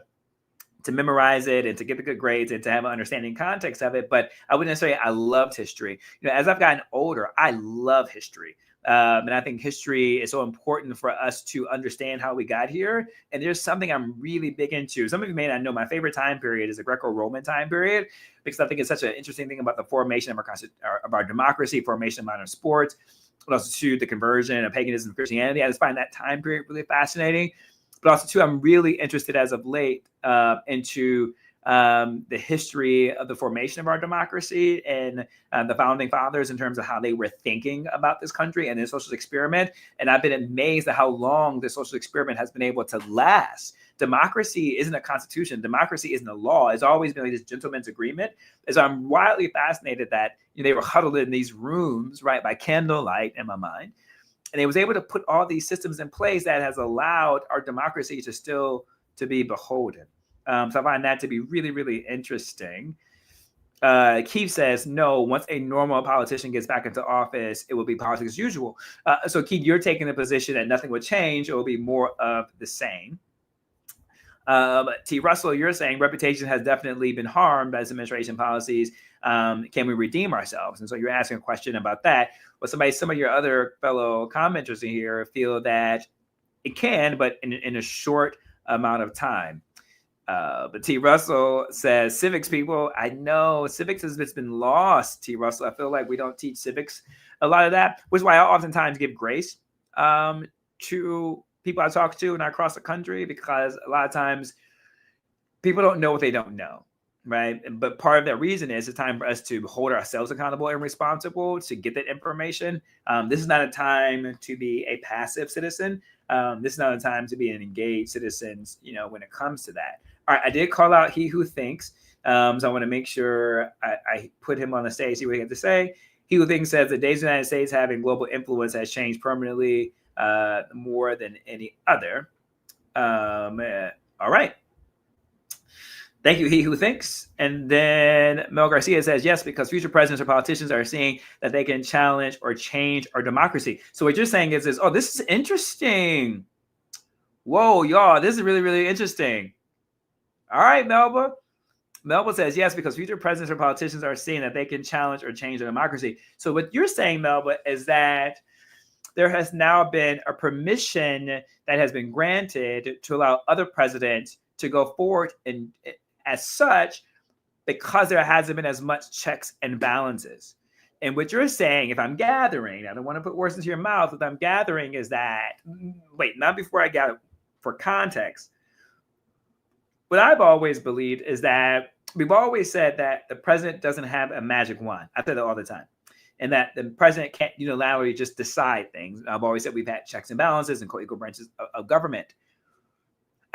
to memorize it and to get the good grades and to have an understanding context of it. But I wouldn't say I loved history. As I've gotten older, I love history. And I think history is so important for us to understand how we got here. And there's something I'm really big into. Some of you may not know, my favorite time period is the Greco-Roman time period, because I think it's such an interesting thing about the formation of our democracy, formation of modern sports, but also to the conversion of paganism and Christianity. I just find that time period really fascinating. But also, too, I'm really interested as of late into the history of the formation of our democracy and the founding fathers in terms of how they were thinking about this country and the social experiment. And I've been amazed at how long the social experiment has been able to last. Democracy isn't a constitution. Democracy isn't a law. It's always been this gentleman's agreement. And so I'm wildly fascinated that they were huddled in these rooms, right, by candlelight in my mind. And they was able to put all these systems in place that has allowed our democracy to still to be beholden. So I find that to be really, really interesting. Keith says, no, once a normal politician gets back into office, it will be politics as usual. So Keith, you're taking the position that nothing would change. It will be more of the same. T. Russell, you're saying reputation has definitely been harmed by this administration policies. Can we redeem ourselves? And so you're asking a question about that. But some of your other fellow commenters in here feel that it can, but in a short amount of time. But T. Russell says, civics, people, I know civics has been lost, T. Russell. I feel like we don't teach civics a lot of that, which is why I oftentimes give grace to people I talk to and I across the country, because a lot of times people don't know what they don't know. right? But part of that reason is it's time for us to hold ourselves accountable and responsible to get that information. This is not a time to be a passive citizen. This is not a time to be an engaged citizen, when it comes to that. All right, I did call out he who thinks. So I want to make sure I put him on the stage, see what he had to say. He who thinks says the days of the United States having global influence has changed permanently more than any other. All right. Thank you, he who thinks. And then Mel Garcia says, yes, because future presidents or politicians are seeing that they can challenge or change our democracy. So what you're saying is oh, this is interesting. Whoa, y'all, this is really, really interesting. All right, Melba. Melba says, yes, because future presidents or politicians are seeing that they can challenge or change our democracy. So what you're saying, Melba, is that there has now been a permission that has been granted to allow other presidents to go forward and as such, because there hasn't been as much checks and balances. And what you're saying, if I'm gathering, I don't want to put words into your mouth, what I'm gathering is that, wait, not before I gather, for context, what I've always believed is that we've always said that the president doesn't have a magic wand. I say that all the time. And that the president can't unilaterally just decide things. I've always said we've had checks and balances and co-equal branches of government.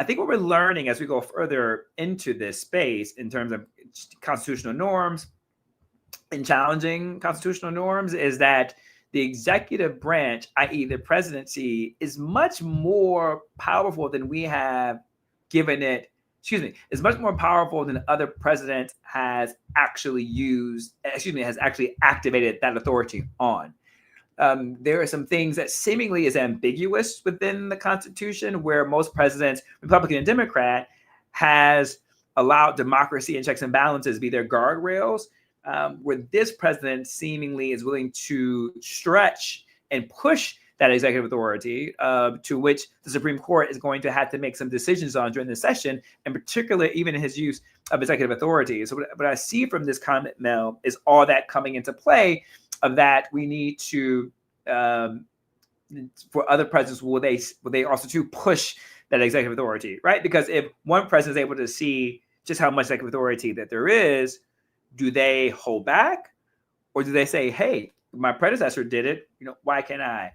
I think what we're learning as we go further into this space in terms of constitutional norms and challenging constitutional norms is that the executive branch, i.e. the presidency, is much more powerful than we have given it, is much more powerful than other presidents has actually has actually activated that authority on. There are some things that seemingly is ambiguous within the Constitution where most presidents, Republican and Democrat, has allowed democracy and checks and balances be their guardrails, where this president seemingly is willing to stretch and push that executive authority, to which the Supreme Court is going to have to make some decisions on during the session, and particularly even in his use of executive authority. So what I see from this comment, Mel, is all that coming into play of that we need to, for other presidents, will they also to push that executive authority, right? Because if one president is able to see just how much executive authority that there is, do they hold back, or do they say, "Hey, my predecessor did it, why can't I?"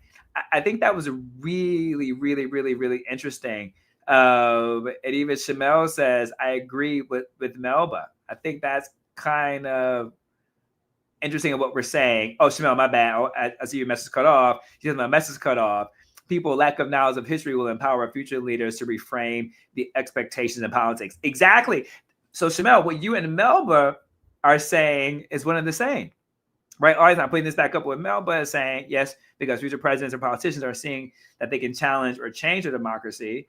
I think that was a really, really, really, really interesting. And even Shamel says, "I agree with Melba." I think that's kind of interesting of what we're saying. Oh, Shamel, my bad. Oh, I see your message cut off. She says my message cut off. People lack of knowledge of history will empower future leaders to reframe the expectations in politics. Exactly. So, Shamel, what you and Melba are saying is one and the same, right? Always, I'm putting this back up with Melba saying, yes, because future presidents or politicians are seeing that they can challenge or change their democracy.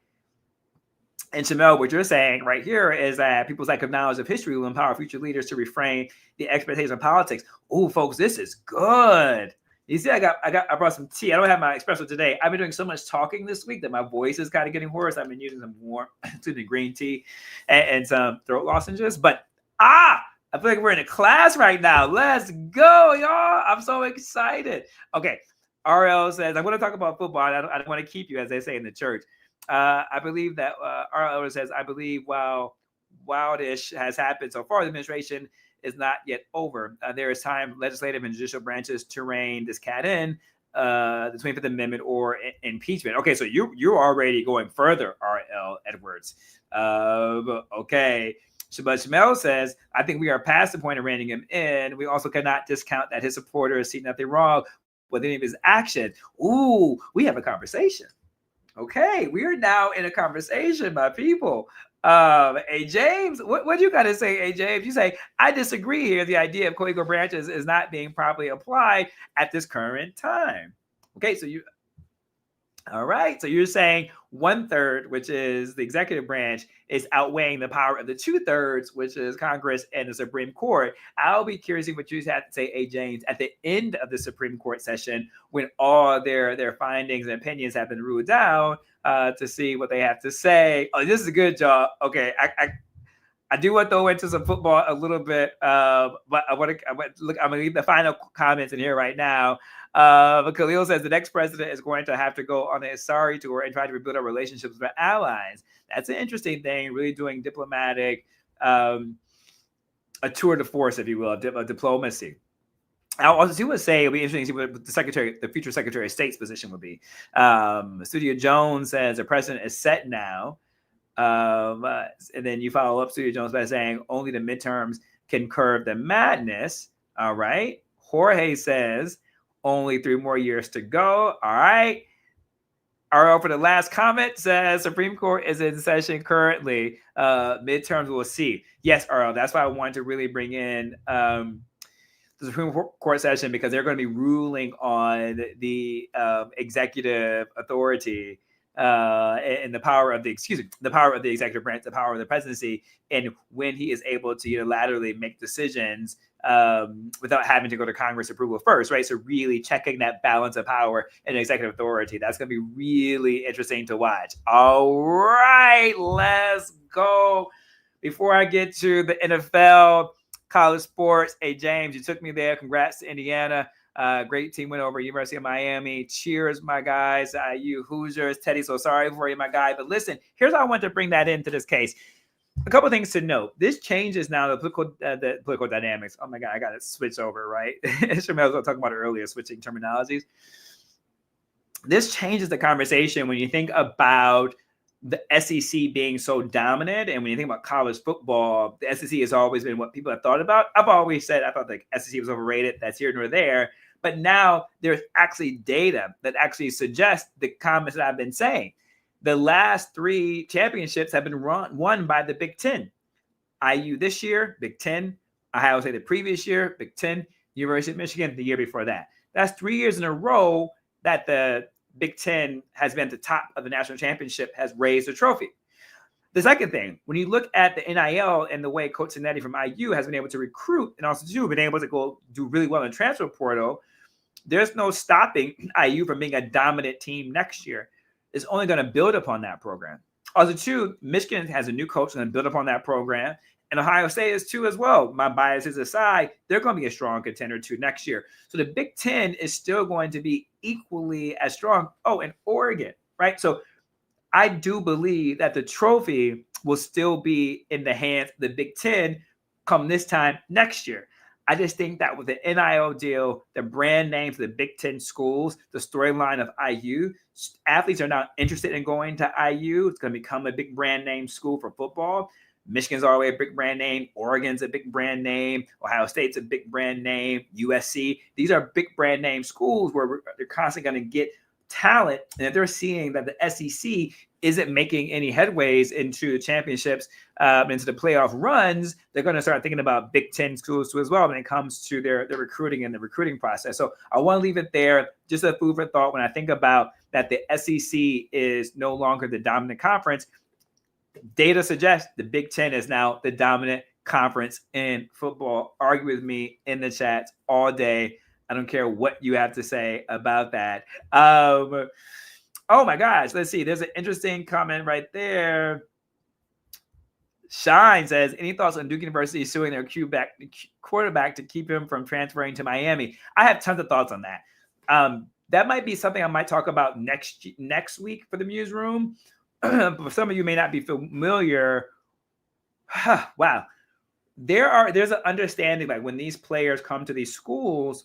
And Shamel, what you're saying right here is that people's lack of knowledge of history will empower future leaders to reframe the expectations of politics. Oh, folks, this is good. You see, I brought some tea. I don't have my espresso today. I've been doing so much talking this week that my voice is kind of getting hoarse. I've been using some warm, green tea and some throat lozenges. But I feel like we're in a class right now. Let's go, y'all. I'm so excited. Okay. RL says, I'm going to talk about football. I don't want to keep you, as they say in the church. I believe that RL says, I believe while wildish has happened so far, the administration is not yet over. There is time legislative and judicial branches to rein this cat in, the 25th Amendment or impeachment. Okay, so you're already going further, RL Edwards. Okay. But Shamel says, I think we are past the point of reining him in. We also cannot discount that his supporters see nothing wrong with any of his actions. Ooh, we have a conversation. Okay, we are now in a conversation, my people. Hey, James, what you got to say, hey, James? You say, I disagree here. The idea of co-equal branches is not being properly applied at this current time. Okay, so all right. So you're saying 1/3, which is the executive branch, is outweighing the power of the 2/3, which is Congress and the Supreme Court. I'll be curious what you have to say, A. James, at the end of the Supreme Court session when all their findings and opinions have been ruled down, to see what they have to say. Oh, this is a good job. Okay, I do want to throw into some football a little bit, but I'm going to leave the final comments in here right now. Khalil says the next president is going to have to go on a sorry tour and try to rebuild our relationships with allies. That's an interesting thing, really doing diplomatic a tour de force, if you will, of diplomacy. I also would say it'll be interesting to see what the future Secretary of State's position would be. Studio Jones says the president is set now. And then you follow up Studio Jones by saying only the midterms can curb the madness. All right. Jorge says only 3 more years to go. All right. RL for the last comment says Supreme Court is in session currently. Midterms, we'll see. Yes, RL. That's why I wanted to really bring in the Supreme Court session, because they're going to be ruling on the executive authority and the power of the executive branch, the power of the presidency, and when he is able to unilaterally make decisions without having to go to Congress approval first, right? So really checking that balance of power and executive authority. That's going to be really interesting to watch. All right, let's go. Before I get to the NFL, college sports, hey, James, you took me there. Congrats to Indiana. Great team win over University of Miami. Cheers, my guys. You Hoosiers. Teddy, so sorry for you, my guy. But listen, here's how I want to bring that into this case. A couple of things to note. This changes now the political dynamics. Oh, my God, I got to switch over, right? Shamel was talking about it earlier, switching terminologies. This changes the conversation when you think about the SEC being so dominant, and when you think about college football, the SEC has always been what people have thought about. I've always said I thought the SEC was overrated. That's here nor there. But now there's actually data that actually suggests the comments that I've been saying. The last 3 championships have been won by the Big Ten. IU this year, Big Ten. Ohio State the previous year, Big Ten. University of Michigan the year before that. That's 3 years in a row that the Big Ten has been at the top of the national championship, has raised a trophy. The second thing, when you look at the NIL and the way Coach Cincinnati from IU has been able to recruit and also been able to go do really well in the transfer portal, there's no stopping IU from being a dominant team next year. It's only going to build upon that program. Also, too, Michigan has a new coach and build upon that program. And Ohio State is too as well. My biases aside, they're going to be a strong contender too next year. So the Big Ten is still going to be equally as strong. Oh, and Oregon, right? So I do believe that the trophy will still be in the hands of the Big Ten come this time next year. I just think that with the NIL deal, the brand names of the Big Ten schools, the storyline of IU, athletes are now interested in going to IU. It's going to become a big brand name school for football. Michigan's already a big brand name. Oregon's a big brand name. Ohio State's a big brand name. USC. These are big brand name schools where they're constantly going to get talent. And if they're seeing that the SEC isn't making any headways into the championships, into the playoff runs, they're going to start thinking about Big Ten schools too as well when it comes to their recruiting and the recruiting process. So I want to leave it there. Just a food for thought when I think about that the SEC is no longer the dominant conference. Data suggests the Big Ten is now the dominant conference in football. Argue with me in the chats all day. I don't care what you have to say about that. Oh my gosh. Let's see. There's an interesting comment right there. Shine says, any thoughts on Duke University suing their quarterback to keep him from transferring to Miami? I have tons of thoughts on that. That might be something I might talk about next week for the MuseRoom. But some of you may not be familiar. Wow. There's an understanding like when these players come to these schools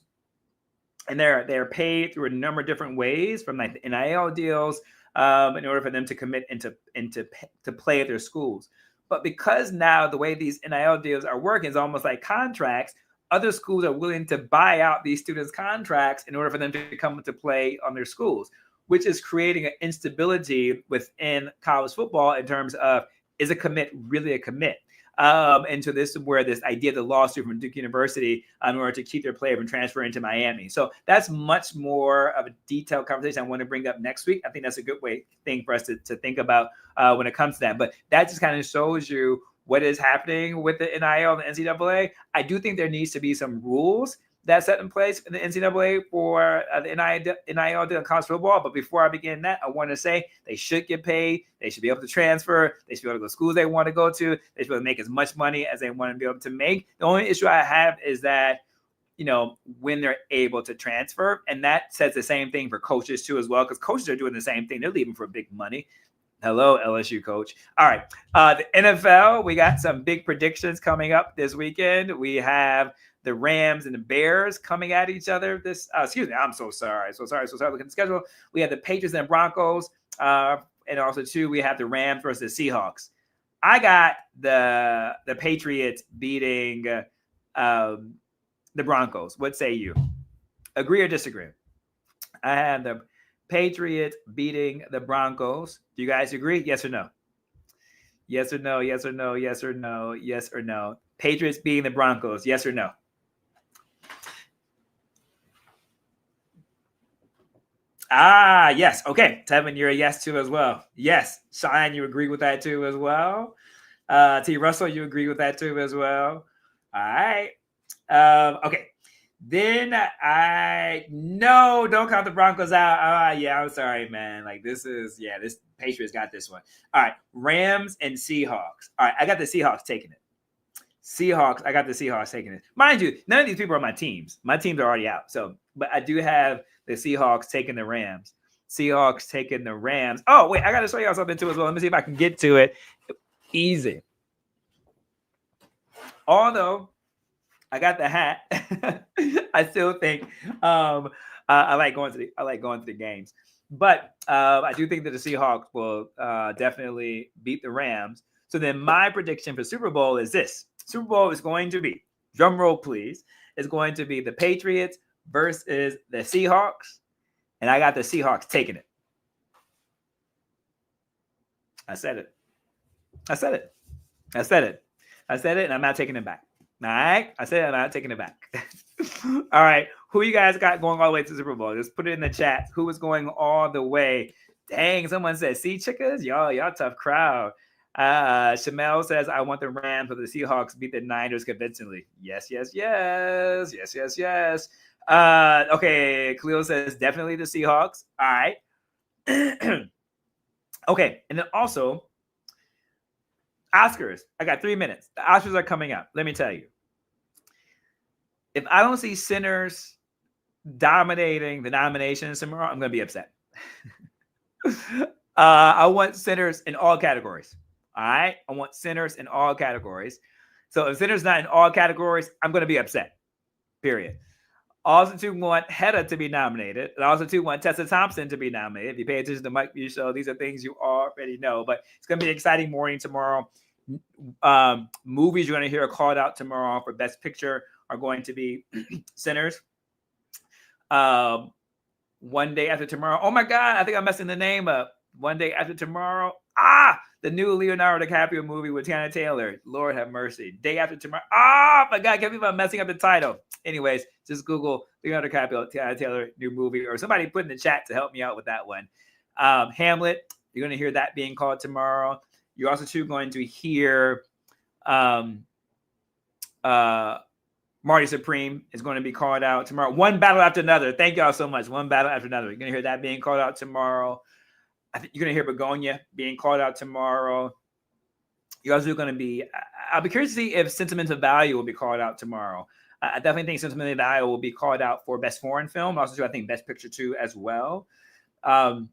and they're paid through a number of different ways, from like the NIL deals in order for them to commit and to play at their schools. But because now the way these NIL deals are working is almost like contracts, other schools are willing to buy out these students' contracts in order for them to come to play on their schools, which is creating an instability within college football in terms of, is a commit really a commit? And so this is where this idea of the lawsuit from Duke University in order to keep their player from transferring to Miami. So that's much more of a detailed conversation I want to bring up next week. I think that's a good thing for us to think about when it comes to that. But that just kind of shows you what is happening with the NIL and the NCAA. I do think there needs to be some rules that's set in place in the NCAA for the NIL deal in college football. But before I begin that, I want to say they should get paid. They should be able to transfer. They should be able to go to schools they want to go to. They should be able to make as much money as they want to be able to make. The only issue I have is that, when they're able to transfer, and that says the same thing for coaches too as well, because coaches are doing the same thing. They're leaving for big money. Hello, LSU coach. All right. The NFL, we got some big predictions coming up this weekend. We have the Rams and the Bears coming at each other. Excuse me, I'm so sorry. So sorry. Look at the schedule. We have the Patriots and Broncos. And also, too, we have the Rams versus the Seahawks. I got the Patriots beating the Broncos. What say you? Agree or disagree? I have the Patriots beating the Broncos. Do you guys agree? Yes or no? Yes or no? Yes or no? Yes or no? Yes or no? Patriots beating the Broncos. Yes or no? Yes. Okay. Tevin, you're a yes too as well. Yes. Cheyenne, you agree with that too as well. T. Russell, you agree with that too as well. All right. Okay. Then no, don't count the Broncos out. Yeah, I'm sorry, man. Like this Patriots got this one. All right, Rams and Seahawks. All right, I got the Seahawks taking it. I got the Seahawks taking it. Mind you, none of these people are my teams. My teams are already out. So, but I do have the Seahawks taking the Rams. Seahawks taking the Rams. Oh, wait, I got to show y'all something too as well. Let me see if I can get to it. Easy. Although I got the hat, I still think I like going to the games. But I do think that the Seahawks will definitely beat the Rams. So then my prediction for Super Bowl is this. Super Bowl is going to be, drum roll please, is going to be the Patriots versus the Seahawks. And I got the Seahawks taking it. I said it, and I'm not taking it back. All right? I said I'm not taking it back. All right. Who you guys got going all the way to the Super Bowl? Just put it in the chat. Who is going all the way? Dang, someone said, see, chickas? Y'all tough crowd. Shamel says, I want the Rams, but the Seahawks beat the Niners convincingly. Yes. Okay, Cleo says, definitely the Seahawks. All right. Okay, and then also, Oscars. I got 3 minutes. The Oscars are coming up. Let me tell you. If I don't see Sinners dominating the nominations tomorrow, I'm going to be upset. I want Sinners in all categories. All right? I want Sinners in all categories. So if Sinners not in all categories, I'm going to be upset. Period. Also, too, want Hedda to be nominated. And also, too, want Tessa Thompson to be nominated. If you pay attention to the Mike Muse Show, these are things you already know. But it's going to be an exciting morning tomorrow. Movies you're going to hear called out tomorrow for Best Picture are going to be Sinners. One Day After Tomorrow. Oh, my God. I think I'm messing the name up. One Day After Tomorrow. The new Leonardo DiCaprio movie with Tiana Taylor. Lord have mercy. Day After Tomorrow. My God. I can't believe I'm messing up the title. Anyways, just Google Leonardo DiCaprio, Tiana Taylor, new movie, or somebody put in the chat to help me out with that one. Hamlet. You're going to hear that being called tomorrow. You're also too going to hear Marty Supreme is going to be called out tomorrow. One Battle After Another. Thank y'all so much. One Battle After Another. You're going to hear that being called out tomorrow. I think you're going to hear Begonia being called out tomorrow. You're also going to be, I'll be curious to see if Sentimental Value will be called out tomorrow. I definitely think Sentimental Value will be called out for Best Foreign Film. Also, I think Best Picture too as well. So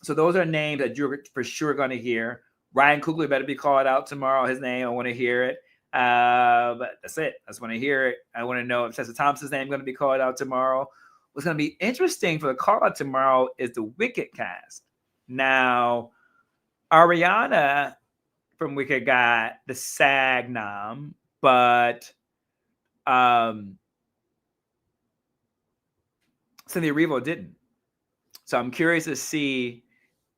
those are names that you're for sure going to hear. Ryan Coogler better be called out tomorrow. His name, I want to hear it. But that's it. I just want to hear it. I want to know if Tessa Thompson's name is going to be called out tomorrow. What's going to be interesting for the call out tomorrow is the Wicked cast. Now, Ariana from Wicked got the SAG nom, but Cynthia Erivo didn't. So I'm curious to see,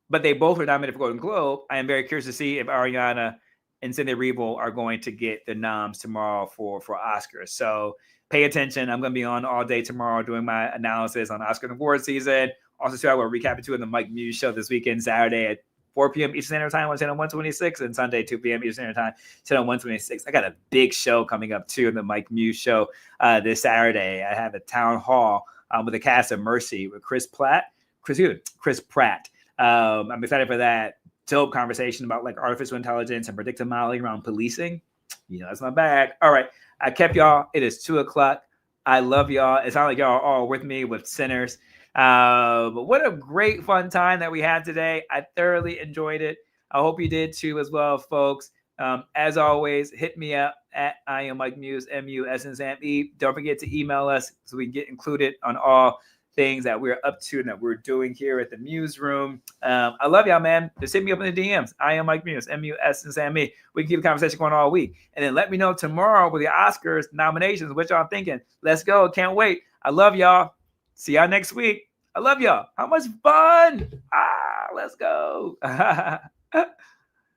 but they both were nominated for Golden Globe. I am very curious to see if Ariana and Cynthia Erivo are going to get the noms tomorrow for Oscars. So pay attention. I'm going to be on all day tomorrow doing my analysis on Oscar and award season. Also, too, I will recap it too in the Mike Muse Show this weekend, Saturday at 4 p.m. Eastern Standard Time on channel 126, and Sunday 2 p.m. Eastern Standard Time channel 126. I got a big show coming up too in the Mike Muse Show this Saturday. I have a town hall with the cast of Mercy with Chris Pratt. I'm excited for that. Dope conversation about like artificial intelligence and predictive modeling around policing. That's my bag. All right, I kept y'all. It is 2:00. I love y'all. It sounds like y'all are all with me with Sinners. But what a great fun time that we had today. I thoroughly enjoyed it. I hope you did too as well, folks. As always, hit me up at I am Mike Muse, MUSNSAME. Don't forget to email us so we can get included on all things that we're up to and that we're doing here at the MuseRoom. I love y'all, man. Just hit me up in the DMs. I am Mike Muse, MUSNSAME. We can keep the conversation going all week. And then let me know tomorrow with the Oscars nominations, what y'all thinking. Let's go. Can't wait. I love y'all. See y'all next week. I love y'all. How much fun. Let's go.